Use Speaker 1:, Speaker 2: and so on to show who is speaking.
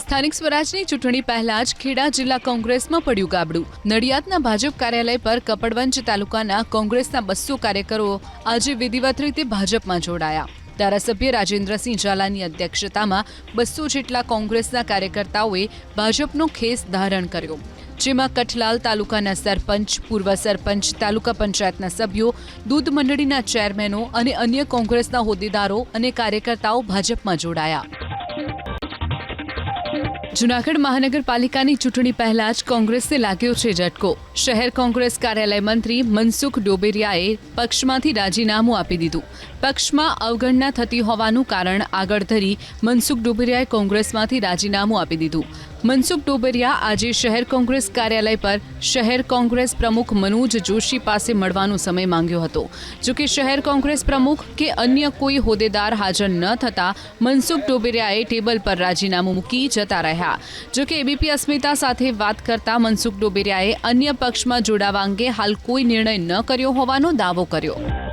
Speaker 1: સ્થાનિક સ્વરાજની ચૂંટણી પહેલા જ ખેડા જિલ્લા કોંગ્રેસમાં પડ્યું ગાબડું। નડિયાદના ભાજપ કાર્યાલય પર કપડવંજ તાલુકાના કોંગ્રેસના 200 કાર્યકરો આજે વિધિવત રીતે ભાજપમાં જોડાયા। ધારાસભ્ય રાજેન્દ્રસિંહ ઝાલાની અધ્યક્ષતામાં 200 જેટલા કોંગ્રેસના કાર્યકર્તાઓએ ભાજપનો ખેસ ધારણ કર્યો, જેમાં કઠલાલ તાલુકાના સરપંચ, પૂર્વ સરપંચ, તાલુકા પંચાયતના સભ્યો, દૂધ મંડળીના ચેરમેનો અને અન્ય કોંગ્રેસના હોદ્દેદારો અને કાર્યકર્તાઓ ભાજપમાં જોડાયા। જૂનાગઢ મહાનગરપાલિકાની ચૂંટણી પહેલા જ કોંગ્રેસને લાગ્યો છે ઝટકો। શહેર કોંગ્રેસ કાર્યાલય મંત્રી મનસુખ ડોબેરિયાએ પક્ષમાંથી રાજીનામું આપી દીધું। પક્ષમાં અવગણના થતી હોવાનું કારણ આગળ ધરી મનસુખ ડોબેરિયાએ કોંગ્રેસમાંથી રાજીનામું આપી દીધું। મનસુખ ડોબેરિયા આજે શહેર કોંગ્રેસ કાર્યાલય પર શહેર કોંગ્રેસ પ્રમુખ મનોજ જોશી પાસે મળવાનો સમય માંગ્યો હતો। જોકે શહેર કોંગ્રેસ પ્રમુખ કે અન્ય કોઈ હોદ્દેદાર હાજર ન થતા મનસુખ ડોબેરિયાએ ટેબલ પર રાજીનામું મૂકી જતા રહ્યા। જોકે એબીપી અસ્મિતા સાથે વાત કરતા મનસુખ ડોબેરિયાએ અન્ય પક્ષમાં જોડાવા અંગે હાલ કોઈ નિર્ણય ન કર્યો હોવાનો દાવો કર્યો।